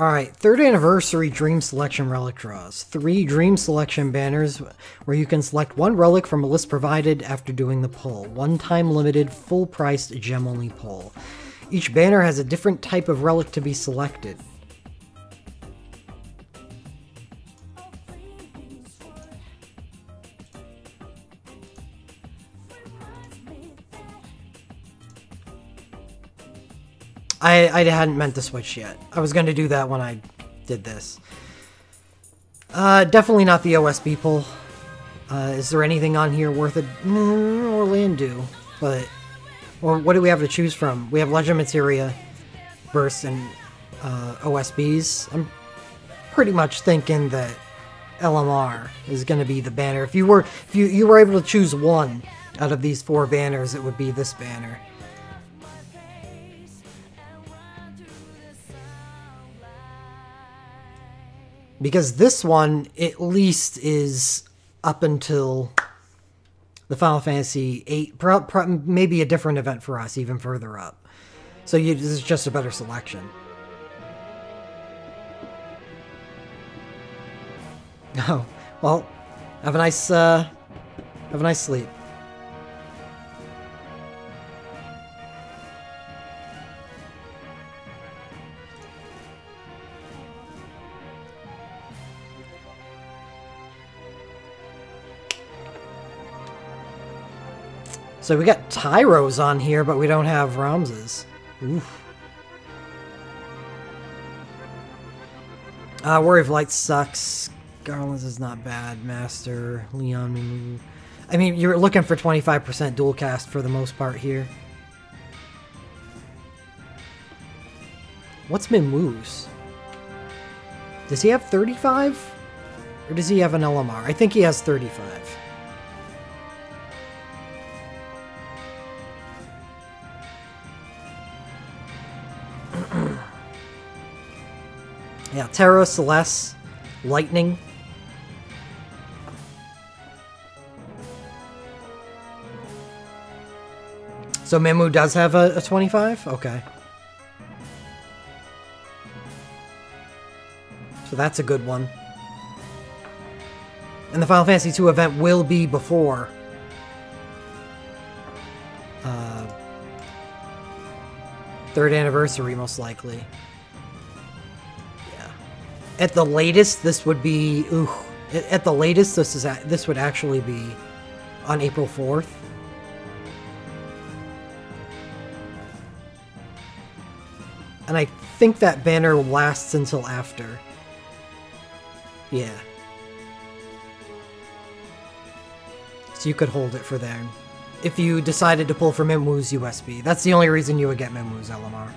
Alright, 3rd Anniversary Dream Selection Relic Draws. 3 Dream Selection banners where you can select 1 relic from a list provided after doing the pull. 1-time limited, full-priced, gem-only pull. Each banner has a different type of relic to be selected. I hadn't meant to switch yet. I was going to do that when I did this. Definitely not the OSB pull. Is there anything on here worth it? Orlando. But, or what do we have to choose from? We have Legend Materia, Bursts, and OSBs. I'm pretty much thinking that LMR is going to be the banner. If you were able to choose one out of these 4 banners, it would be this banner. Because this one, at least, is up until the Final Fantasy VIII, maybe a different event for us, even further up. So this is just a better selection. Oh, well, have a nice sleep. So we got Tyros on here, but we don't have Ramses. Oof. Warrior of Light sucks. Garlands is not bad. Master, Leon, Mimu. I mean, you're looking for 25% dual cast for the most part here. What's Mimu's? Does he have 35? Or does he have an LMR? I think he has 35. Yeah, Terra, Celeste, Lightning. So Mimu does have a 25? Okay. So that's a good one. And the Final Fantasy II event will be before third anniversary, most likely. At the latest, this would be... Ooh, at the latest, this would actually be on April 4th. And I think that banner lasts until after. Yeah. So you could hold it for then. If you decided to pull from Mimu's USB. That's the only reason you would get Mimu's LMR.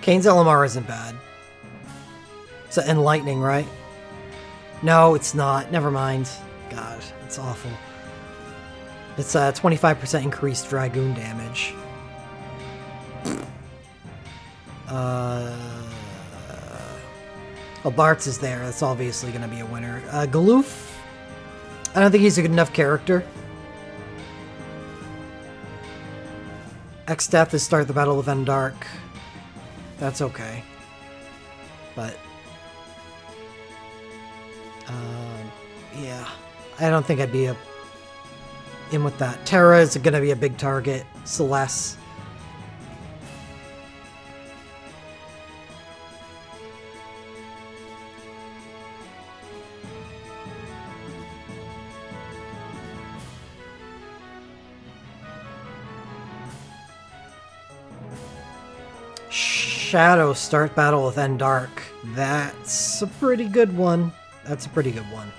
Kane's LMR isn't bad. It's Enlightening, right? No, it's not. Never mind. God, it's awful. It's 25% increased Dragoon damage. Well, Bartz is there. That's obviously going to be a winner. Galoof? I don't think he's a good enough character. X-Death is start the Battle of Endark. That's okay. But... yeah. I don't think I'd be in with that. Terra is going to be a big target. Celeste. Shadow start battle with Endark. That's a pretty good one. That's a pretty good one.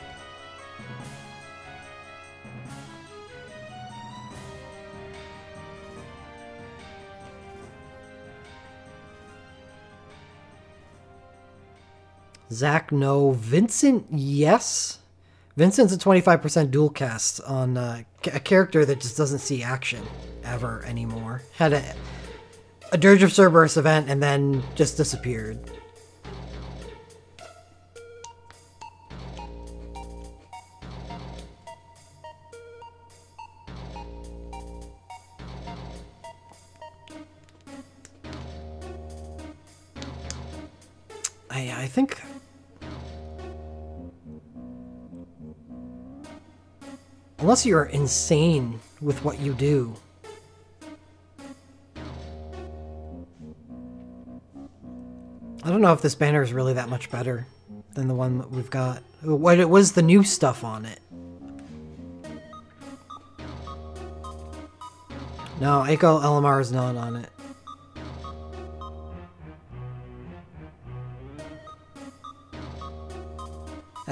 Zach, no. Vincent, yes. Vincent's a 25% dual cast on a character that just doesn't see action ever anymore. Had a Dirge of Cerberus event and then just disappeared. I think... Unless you're insane with what you do. I don't know if this banner is really that much better than the one that we've got. What it was the new stuff on it. No, Eiko LMR is not on it.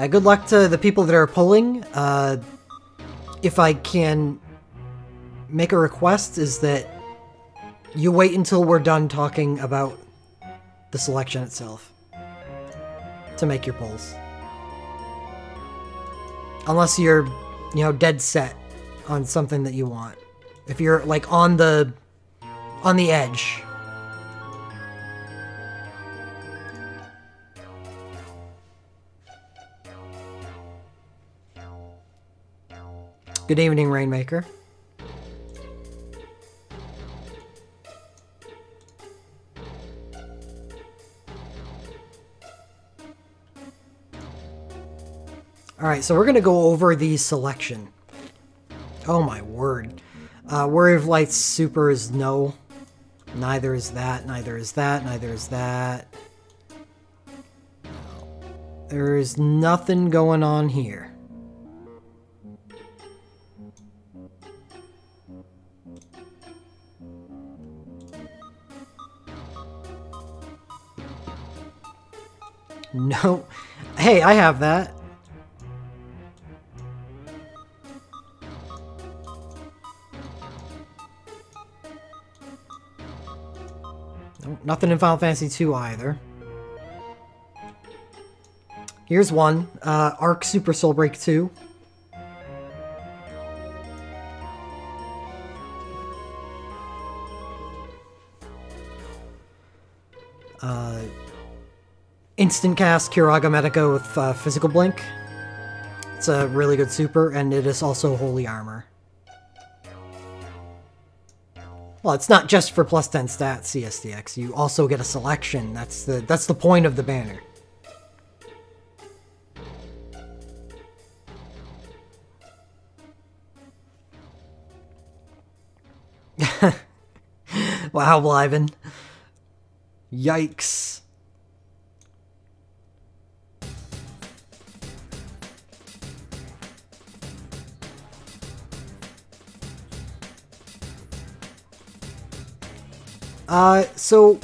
Good luck to the people that are pulling. If I can make a request, is that you wait until we're done talking about the selection itself to make your pulls. Unless you're, you know, dead set on something that you want. If you're like on the edge. Good evening, Rainmaker. Alright, so we're going to go over the selection. Oh my word. Warrior of Light's super is no. Neither is that, neither is that, neither is that. There is nothing going on here. No. Hey, I have that. No, nothing in Final Fantasy II either. Here's one. Arc Super Soul Break 2. Instant cast Kiraga Medica with Physical Blink. It's a really good super, and it is also Holy Armor. Well, it's not just for plus 10 stats, CSDX. You also get a selection. That's the point of the banner. Wow, Bliven. Yikes. So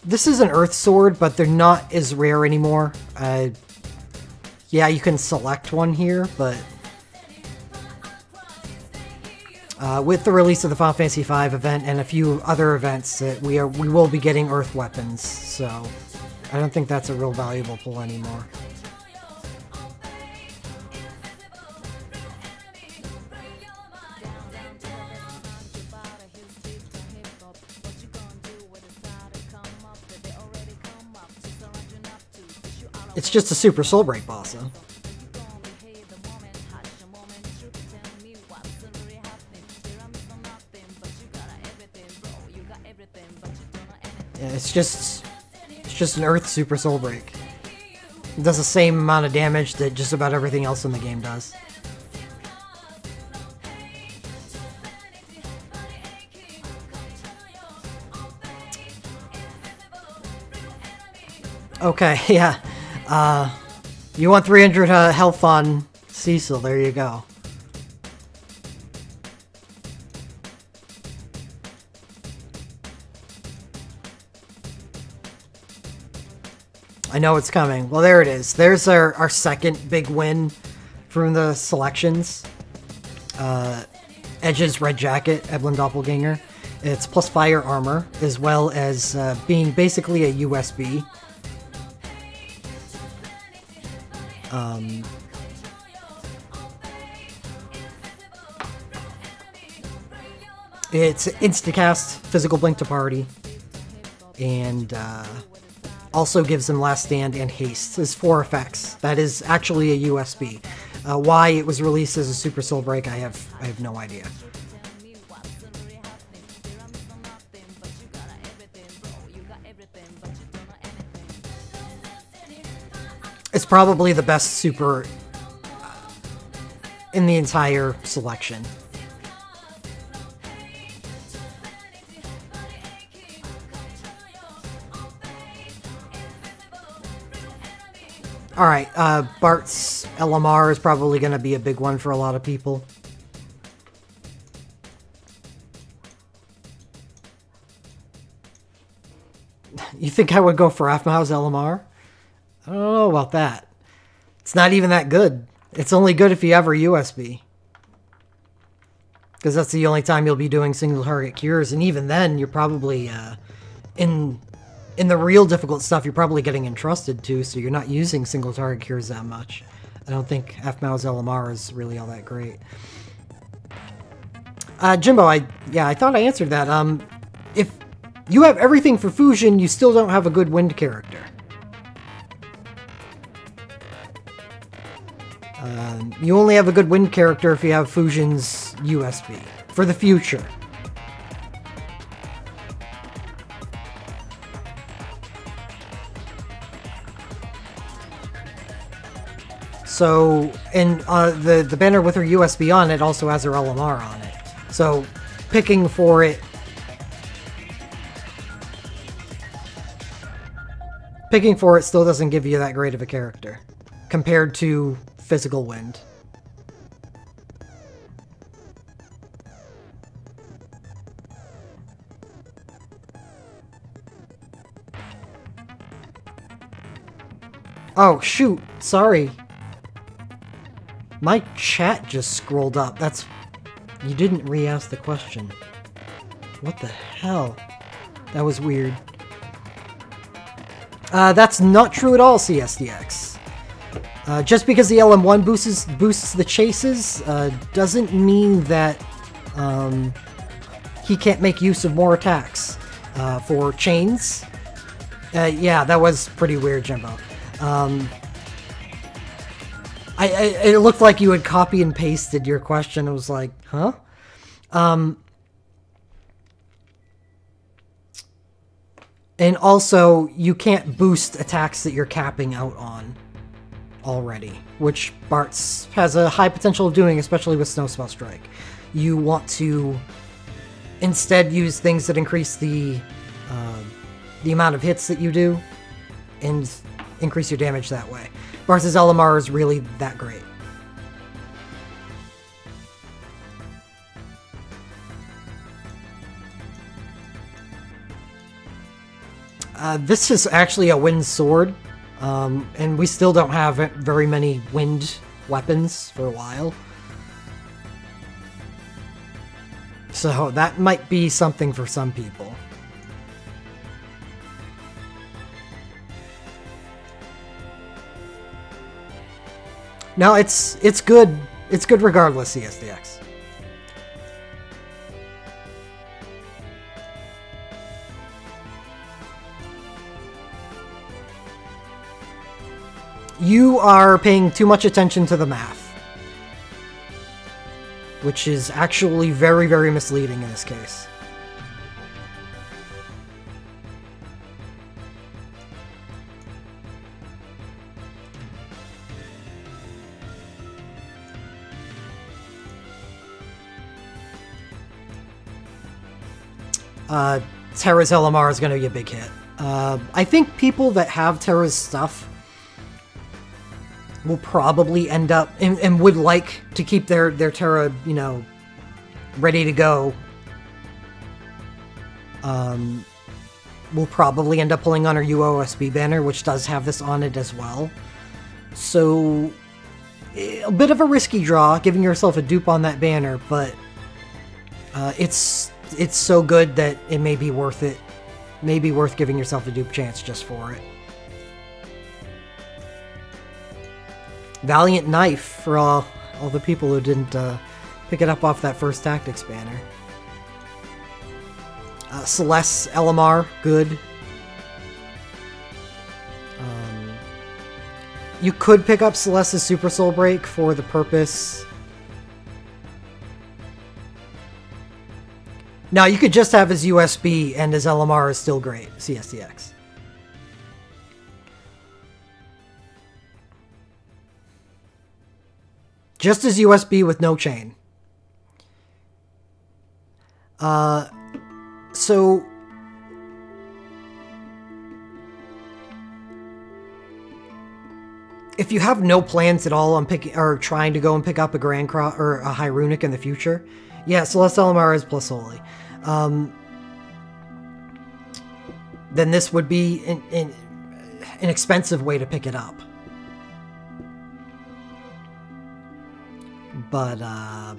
this is an Earth Sword, but they're not as rare anymore. Yeah, you can select one here, but with the release of the Final Fantasy V event and a few other events, we will be getting Earth weapons. So I don't think that's a real valuable pull anymore. It's just a Super Soul Break boss, though. Yeah, it's just an Earth Super Soul Break. It does the same amount of damage that just about everything else in the game does. Okay, yeah. You want 300 health on Cecil, there you go. I know it's coming. Well, there it is. There's our second big win from the selections. Edge's Red Jacket, Evelyn Doppelganger. It's plus fire armor, as well as being basically a USB. It's instacast, physical blink to party, and also gives them last stand and haste. There's 4 effects. That is actually a USB. Why it was released as a Super Soul Break, I have no idea. It's probably the best super in the entire selection. Alright, Bart's LMR is probably going to be a big one for a lot of people. You think I would go for Afmau's LMR? I don't know about that. It's not even that good. It's only good if you have a USB. Because that's the only time you'll be doing single target cures, and even then, you're probably, in the real difficult stuff, you're probably getting entrusted to, so you're not using single target cures that much. I don't think Afmau's LMR is really all that great. Jimbo, I thought I answered that. If you have everything for Fusion, you still don't have a good wind character. You only have a good wind character if you have Fusion's USB. For the future. So, and the banner with her USB on it also has her LMR on it. So, picking for it still doesn't give you that great of a character compared to physical wind. Oh, shoot. Sorry. My chat just scrolled up. That's... You didn't re-ask the question. What the hell? That was weird. That's not true at all, CSDX. Just because the LM1 boosts the chases, doesn't mean that he can't make use of more attacks. For chains, yeah, that was pretty weird, Jimbo. It looked like you had copy and pasted your question. I was like, huh? And also, you can't boost attacks that you're capping out on already, which Bart's has a high potential of doing, especially with Snow Spell Strike. You want to instead use things that increase the amount of hits that you do, and increase your damage that way. Bart's LMR is really that great. This is actually a wind sword, and we still don't have very many wind weapons for a while. So that might be something for some people. No, it's good. It's good regardless, CSDX. You are paying too much attention to the math, which is actually very, very misleading in this case. Terra's LMR is going to be a big hit. I think people that have Terra's stuff will probably end up, and would like to keep their Terra, you know, ready to go, will probably end up pulling on her UOSB banner, which does have this on it as well. So, a bit of a risky draw, giving yourself a dupe on that banner, but it's so good that it may be worth it. Maybe worth giving yourself a dupe chance just for it. Valiant Knife for all the people who didn't pick it up off that first Tactics banner. Celeste LMR, good. You could pick up Celeste's Super Soul Break for the purpose. Now, you could just have his USB and his LMR is still great. CSTX. Just his USB with no chain. So... if you have no plans at all on picking or trying to go and pick up a Grand Cross or a High Runic in the future, yeah, Celeste LMR is plus Holy. Then this would be an expensive way to pick it up. But I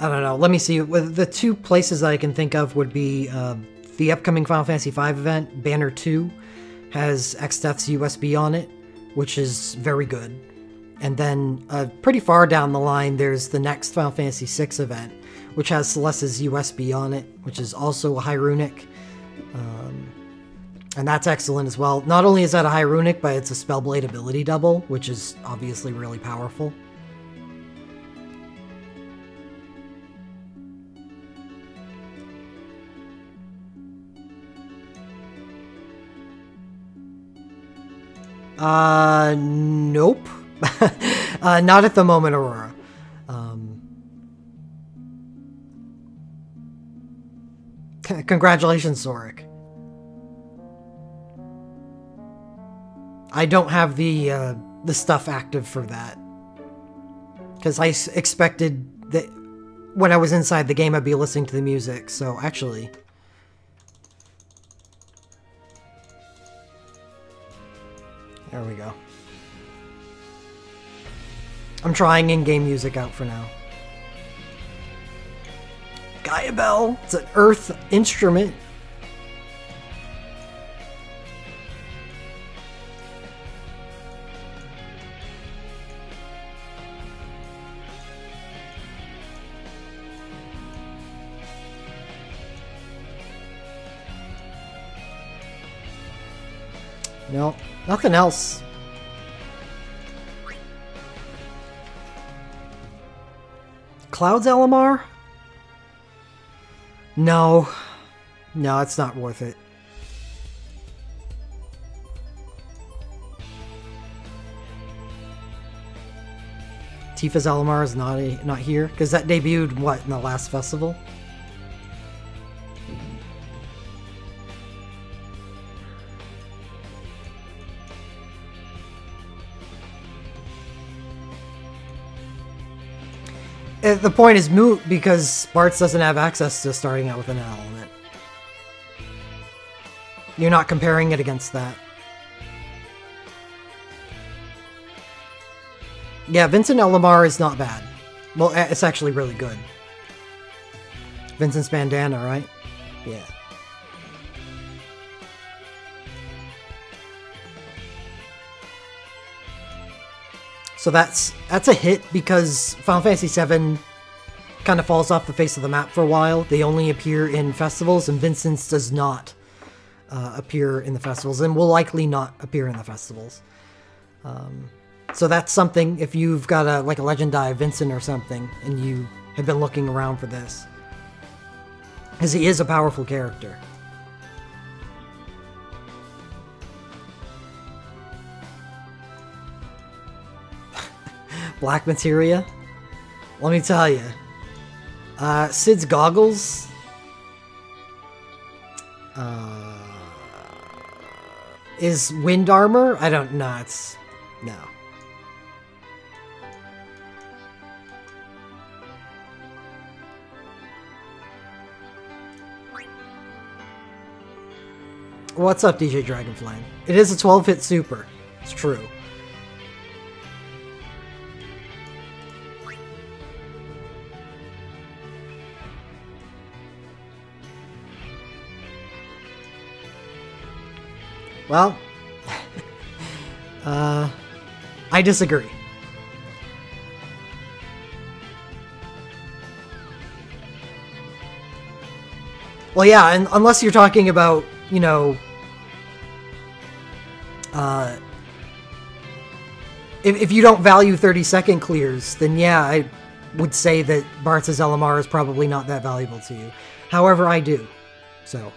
don't know. Let me see. The two places that I can think of would be the upcoming Final Fantasy V event. Banner 2 has Xdeath's USB on it, which is very good. And then pretty far down the line, there's the next Final Fantasy VI event, which has Celeste's USB on it, which is also a High Runic. And that's excellent as well. Not only is that a High Runic, but it's a Spellblade ability double, which is obviously really powerful. Nope. Not at the moment, Aurora. Congratulations, Zorik. I don't have the stuff active for that. Because I expected that when I was inside the game I'd be listening to the music, so actually... there we go. I'm trying in-game music out for now. Gaia Bell! It's an earth instrument. No, nothing else. Cloud's LMR? No. No, it's not worth it. Tifa's LMR is not here? Because that debuted, what, in the last festival? The point is moot because Bartz doesn't have access to starting out with an element. You're not comparing it against that. Yeah, Vincent Elamar is not bad. Well, it's actually really good. Vincent's bandana, right? Yeah. So that's a hit because Final Fantasy VII kind of falls off the face of the map for a while. They only appear in festivals, and Vincent's does not appear in the festivals, and will likely not appear in the festivals. So that's something, if you've got a Legend Die Vincent or something, and you have been looking around for this. Because he is a powerful character. Black Materia? Let me tell you. Sid's goggles? Is wind armor? I don't know. It's... no. What's up, DJ Dragonflame? It is a 12-hit super. It's true. Well, I disagree. Well, yeah, and unless you're talking about, you know, if you don't value 30-second clears, then yeah, I would say that Bartz's LMR is probably not that valuable to you. However, I do. So,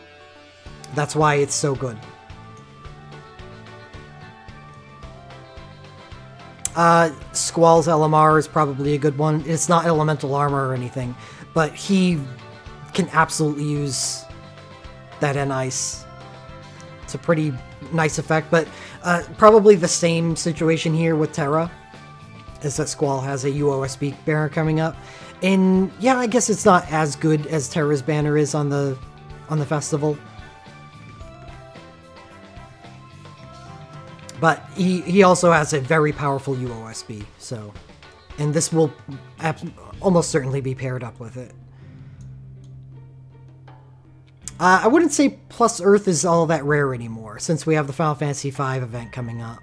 that's why it's so good. Squall's LMR is probably a good one. It's not elemental armor or anything, but he can absolutely use that N-Ice. It's a pretty nice effect, but probably the same situation here with Terra, is that Squall has a UOSB banner coming up. And yeah, I guess it's not as good as Terra's banner is on the festival. But he also has a very powerful UOSB, so... And this will almost certainly be paired up with it. I wouldn't say Plus Earth is all that rare anymore, since we have the Final Fantasy V event coming up.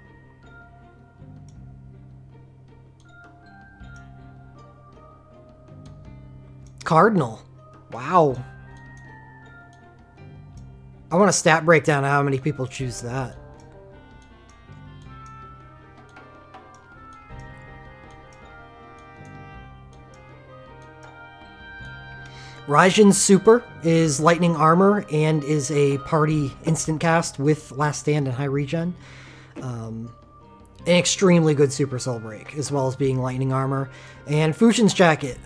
Cardinal. Wow. I want a stat breakdown of how many people choose that. Raijin's Super is Lightning Armor and is a party instant cast with Last Stand and High Regen. An extremely good Super Soul Break, as well as being Lightning Armor. And Fujin's Jacket,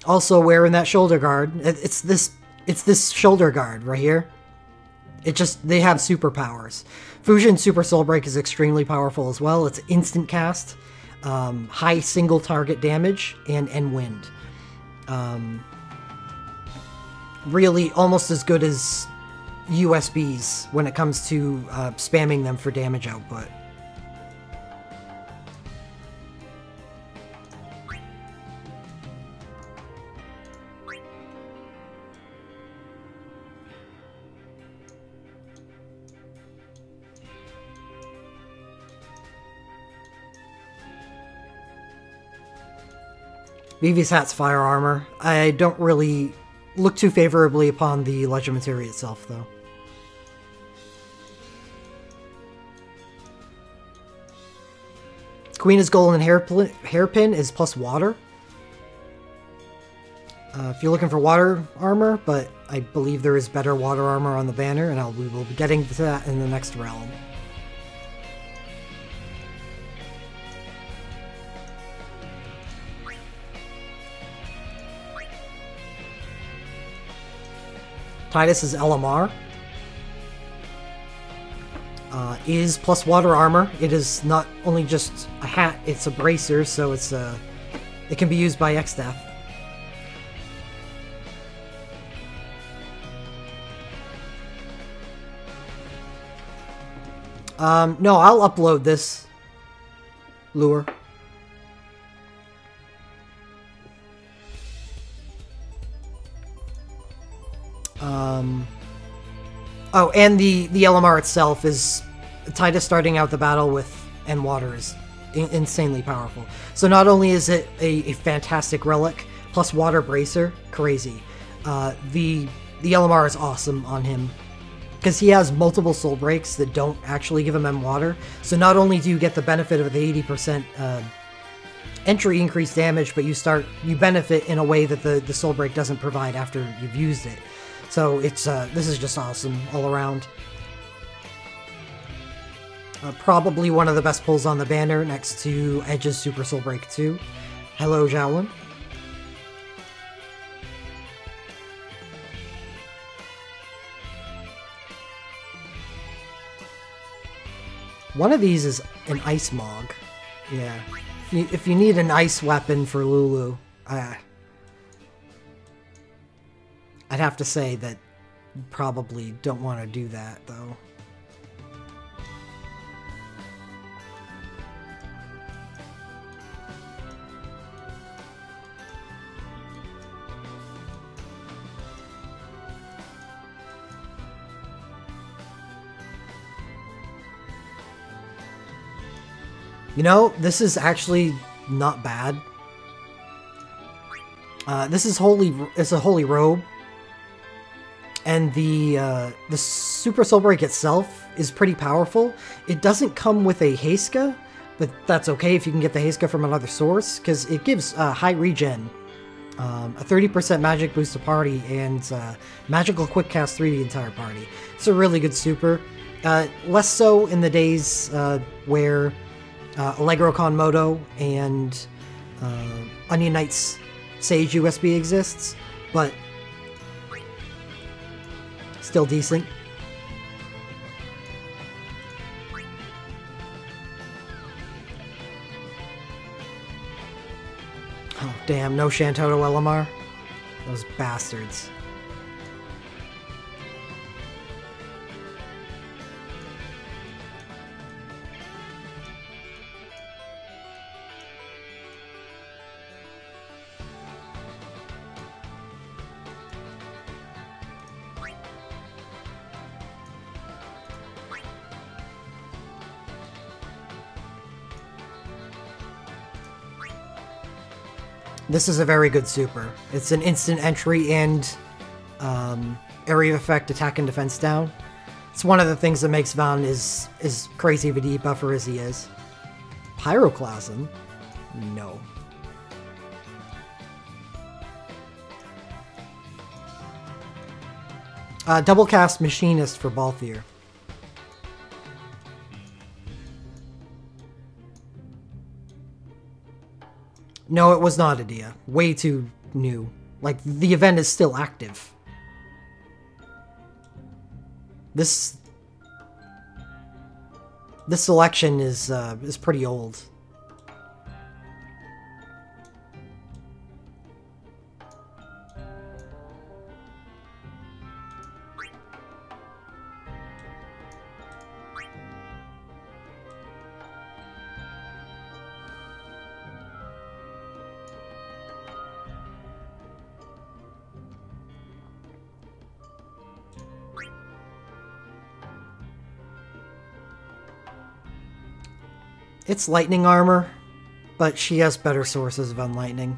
also wearing that shoulder guard. It's this shoulder guard right here. They have superpowers. Fujin's Super Soul Break is extremely powerful as well. It's instant cast, high single target damage, and wind. Really almost as good as USBs when it comes to spamming them for damage output. Vivi's Hat's Fire Armor. I don't really look too favorably upon the Legend Materia itself, though. Queen's Golden Hairpin is plus water. If you're looking for water armor, but I believe there is better water armor on the banner, and we will be getting to that in the next realm. Tidus's LMR is plus water armor. It is not only just a hat, it's a bracer, so it can be used by X-Death. No, I'll upload this lure. Oh, and the LMR itself is... Tidus starting out the battle with N water is insanely powerful. So not only is it a fantastic relic, plus water bracer, crazy. The LMR is awesome on him. Because he has multiple soul breaks that don't actually give him M water. So not only do you get the benefit of the 80% entry increased damage, but you benefit in a way that the soul break doesn't provide after you've used it. So it's this is just awesome all around. Probably one of the best pulls on the banner next to Edge's Super Soul Break 2. Hello, Jowen. One of these is an Ice Mog. Yeah. If you need an ice weapon for Lulu, I'd have to say that you probably don't want to do that, though. You know, this is actually not bad. This is it's a holy robe. And the Super Soul Break itself is pretty powerful. It doesn't come with a Heiska, but that's okay if you can get the Heiska from another source, because it gives high regen, a 30% magic boost to party, and magical quick cast 3 the entire party. It's a really good super. Less so in the days where Allegro Con Moto and Onion Knight's Sage USB exists, but still decent. Oh, damn, no Shantoto LMR? Those bastards. This is a very good super. It's an instant entry and area effect attack and defense down. It's one of the things that makes Van as crazy of a debuffer as he is. Pyroclasm? No. Double cast Machinist for Balthier. No, it was not a Dia. Way too new. Like, the event is still active. This selection is pretty old. It's lightning armor, but she has better sources of unlightning.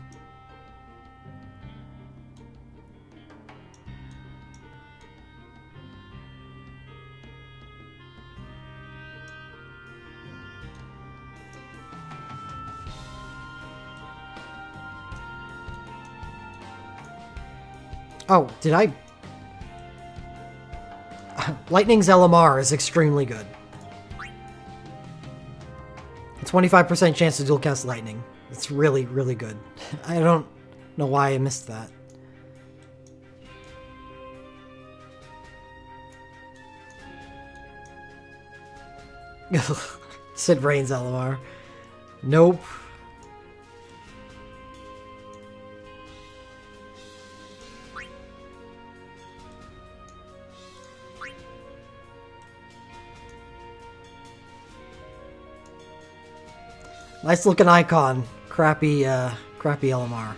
Oh, did I... Lightning's LMR is extremely good. 25% chance to dual cast lightning. It's really, really good. I don't know why I missed that. Sid Brain's LMR. Nope. Nice looking icon. Crappy LMR.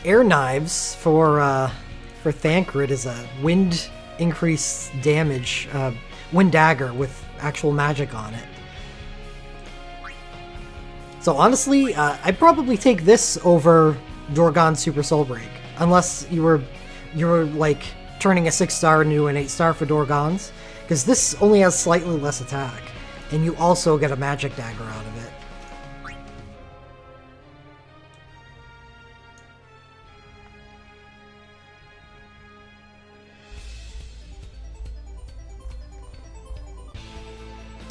Air Knives for Thancred is a wind increase damage, wind dagger with actual magic on it. So honestly, I'd probably take this over Dorgon's Super Soul Break, unless you were like turning a 6-star into an 8-star for Dorgon's, because this only has slightly less attack, and you also get a magic dagger out of it.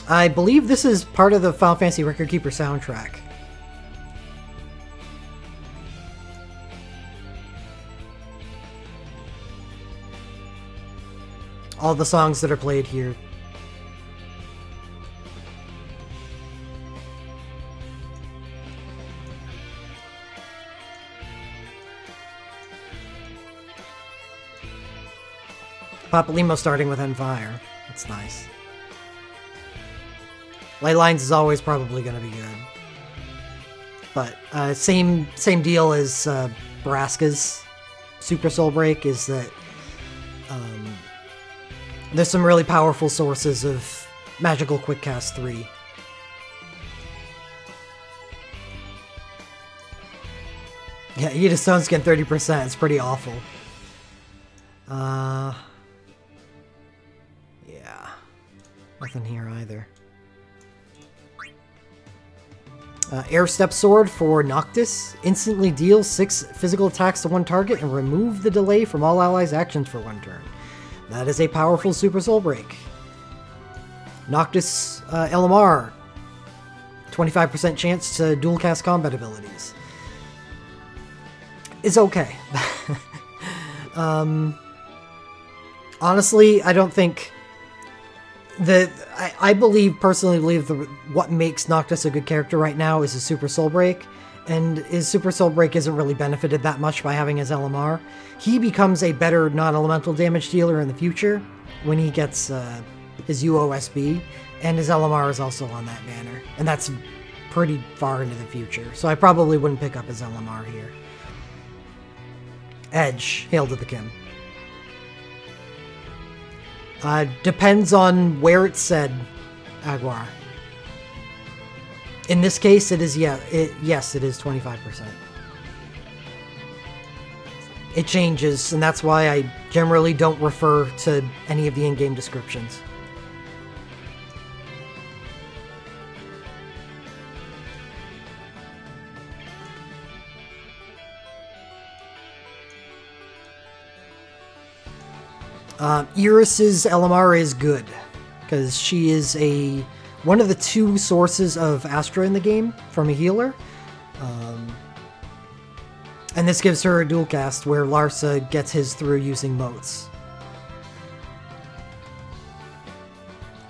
I believe this is part of the Final Fantasy Record Keeper soundtrack. All the songs that are played here. Papalymo starting with Fire. That's nice. Lightlines is always probably going to be good. But same deal as Braska's Super Soul Break is that there's some really powerful sources of magical quick cast 3. Yeah, eat a stone skin 30%. It's pretty awful. Yeah. Nothing here either. Air Step Sword for Noctis. Instantly deals 6 physical attacks to one target and remove the delay from all allies' actions for 1 turn. That is a powerful Super Soul Break. Noctis LMR. 25% chance to dual cast combat abilities. Is okay. Honestly, I don't think I personally believe what makes Noctis a good character right now is his Super Soul Break, and his Super Soul Break isn't really benefited that much by having his LMR. He becomes a better non-elemental damage dealer in the future when he gets his UOSB, and his LMR is also on that banner, and that's pretty far into the future, so I probably wouldn't pick up his LMR here. Edge, hail to the Kim. Depends on where it's said, Aguar. In this case, it is, yes, it is 25%. It changes, and that's why I generally don't refer to any of the in-game descriptions. Iris's LMR is good, because she is one of the 2 sources of Astra in the game from a healer. And this gives her a dual cast where Larsa gets his through using motes.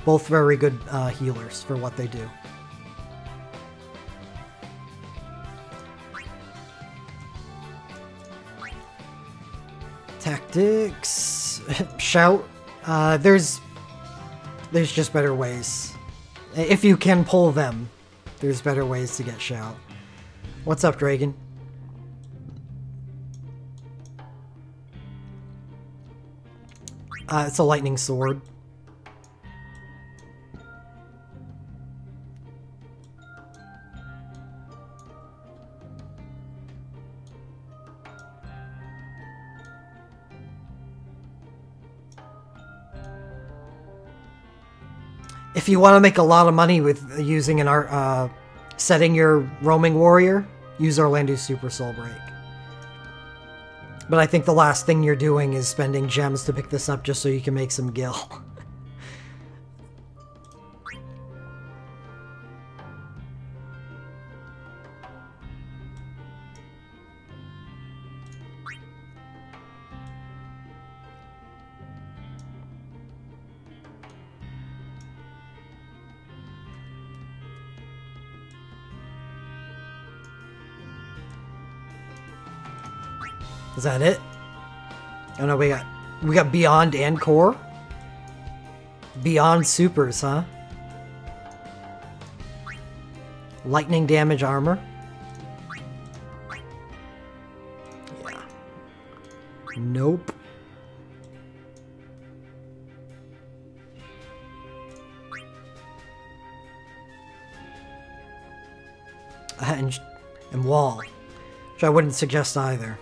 Both very good healers for what they do. Tactics. Shout. There's just better ways. If you can pull them, there's better ways to get Shout. What's up, Dragon? It's a lightning sword. If you want to make a lot of money with using setting your roaming warrior, use Orlando's Super Soul Break. But I think the last thing you're doing is spending gems to pick this up just so you can make some gil. Is that it? Oh no, we got Beyond and Core? Beyond Supers, huh? Lightning damage armor? Yeah. Nope. And wall, which I wouldn't suggest either.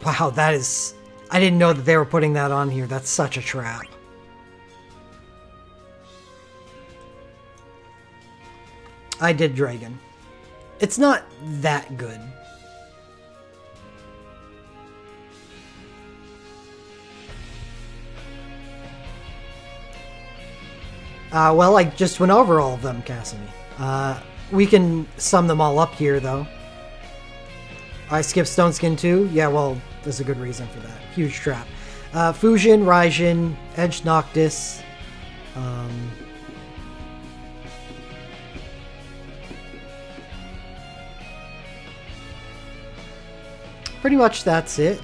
Wow, that is... I didn't know that they were putting that on here. That's such a trap. I did Dragon. It's not that good. Well, I just went over all of them, Cassidy. We can sum them all up here, though. I skipped Stone Skin too? Yeah, well, there's a good reason for that. Huge trap. Fusion, Raijin, Edge Noctis. Pretty much that's it.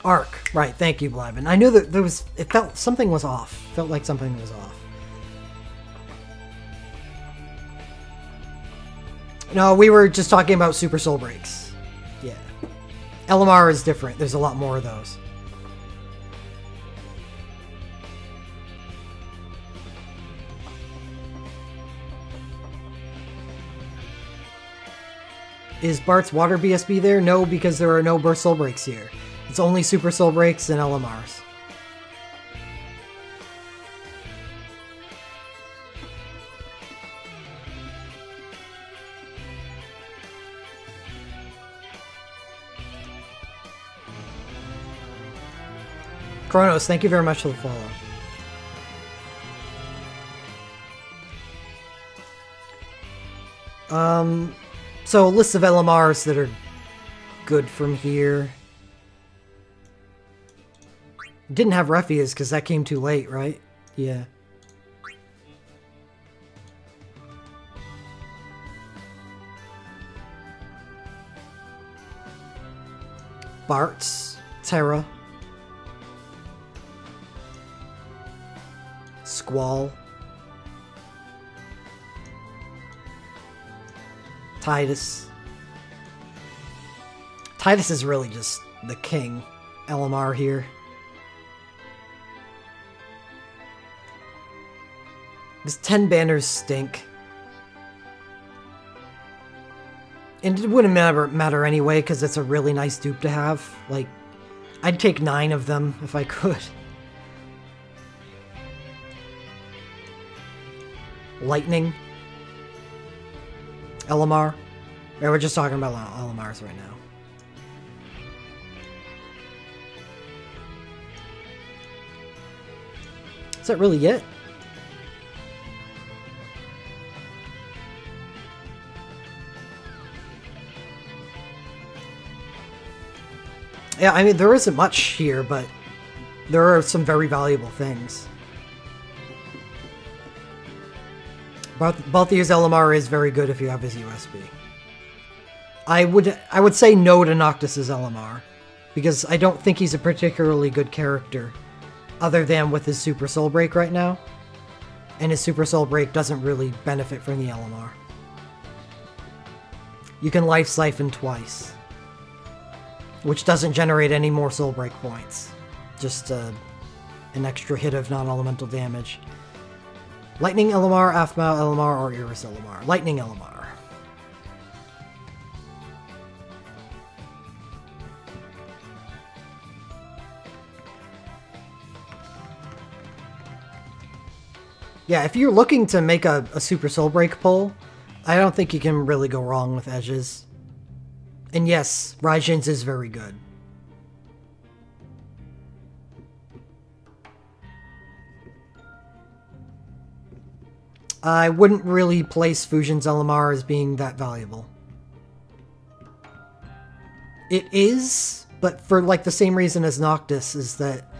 Arc. Right, thank you, Blyven. I knew that there was... It felt... Something was off. Felt like something was off. No, we were just talking about Super Soul Breaks. Yeah. LMR is different. There's a lot more of those. Is Bart's water BSB there? No, because there are no burst soul breaks here. It's only super soul breaks and LMRs. Kronos, thank you very much for the follow. So a list of LMRs that are good from here. Didn't have Refias because that came too late, right? Yeah. Bart's, Terra, Squall, Tidus. Tidus is really just the king LMR here. These 10 banners stink. And it wouldn't matter anyway, because it's a really nice dupe to have. Like, I'd take 9 of them if I could. Lightning. LMR. Yeah, we're just talking about LMRs right now. Is that really it? Yeah, I mean, there isn't much here, but there are some very valuable things. Balthier's LMR is very good if you have his USB. I would say no to Noctis's LMR, because I don't think he's a particularly good character, other than with his Super Soul Break right now. And his Super Soul Break doesn't really benefit from the LMR. You can Life Siphon twice, which doesn't generate any more Soul Break points. Just an extra hit of non-elemental damage. Lightning LMR, Aphmau LMR, or Iris LMR? Lightning LMR. Yeah, if you're looking to make a Super Soul Break pull, I don't think you can really go wrong with Edges. And yes, Raijin's is very good. I wouldn't really place Fusion's LMR as being that valuable. It is, but for like the same reason as Noctis, is that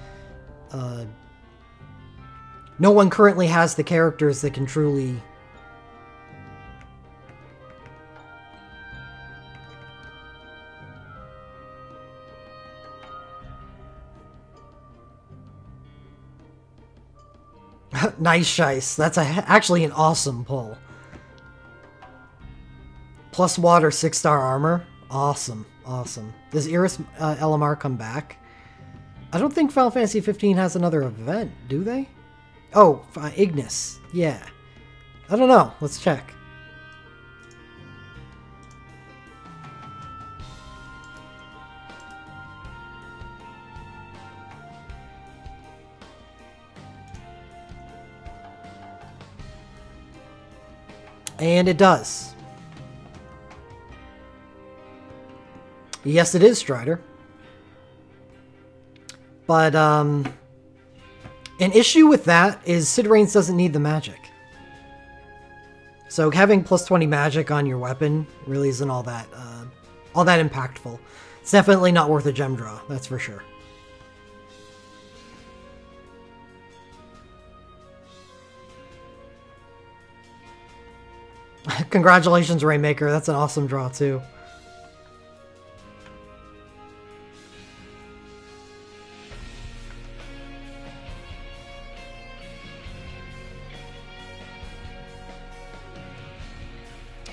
no one currently has the characters that can truly... Nice Shice. That's actually an awesome pull. Plus water, 6-star armor. Awesome. Awesome. Does Iris LMR come back? I don't think Final Fantasy 15 has another event, do they? Oh, Ignis. Yeah. I don't know. Let's check. And it does. Yes, it is Strider. But, an issue with that is Sid Reigns doesn't need the magic. So having plus 20 magic on your weapon really isn't all that impactful. It's definitely not worth a gem draw, that's for sure. Congratulations, Rainmaker. That's an awesome draw, too.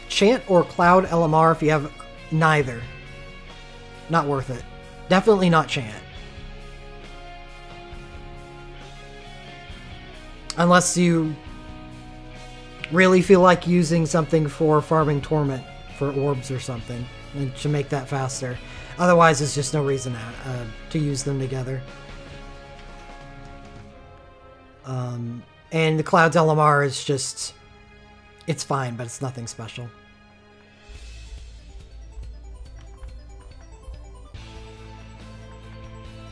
Chant or Cloud LMR if you have neither. Not worth it. Definitely not Chant. Unless you really feel like using something for farming Torment for orbs or something. and to make that faster. Otherwise, there's just no reason to use them together. And the Cloud's LMR is just... It's fine, but it's nothing special.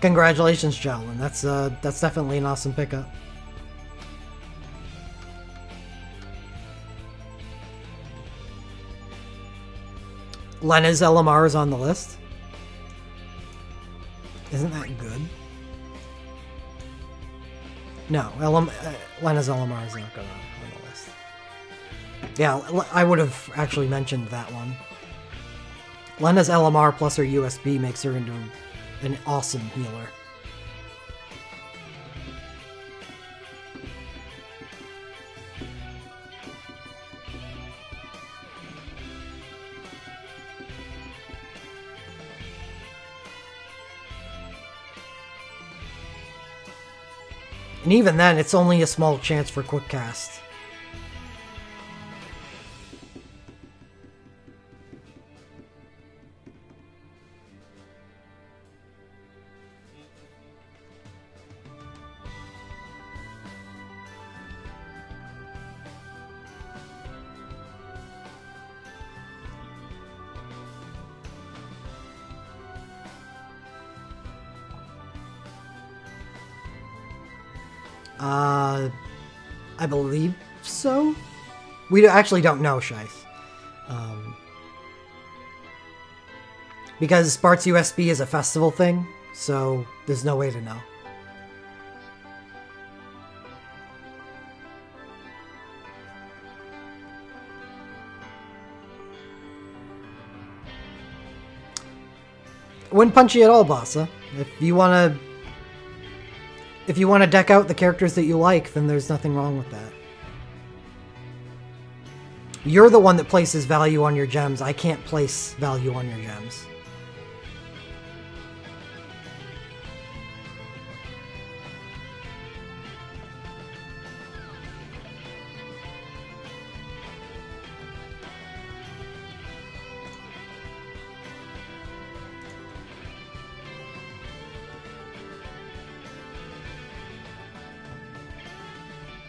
Congratulations, Jolin. That's definitely an awesome pickup. Lena's LMR is on the list. Isn't that good? No, Lena's LMR is not good on the list. Yeah, I would have actually mentioned that one. Lena's LMR plus her USB makes her into an awesome healer. And even then, it's only a small chance for quick cast. I believe so. We actually don't know, Shith. Because Spart's USB is a festival thing, so there's no way to know. Wouldn't punch you at all, Bossa. If you want to deck out the characters that you like, then there's nothing wrong with that. You're the one that places value on your gems. I can't place value on your gems.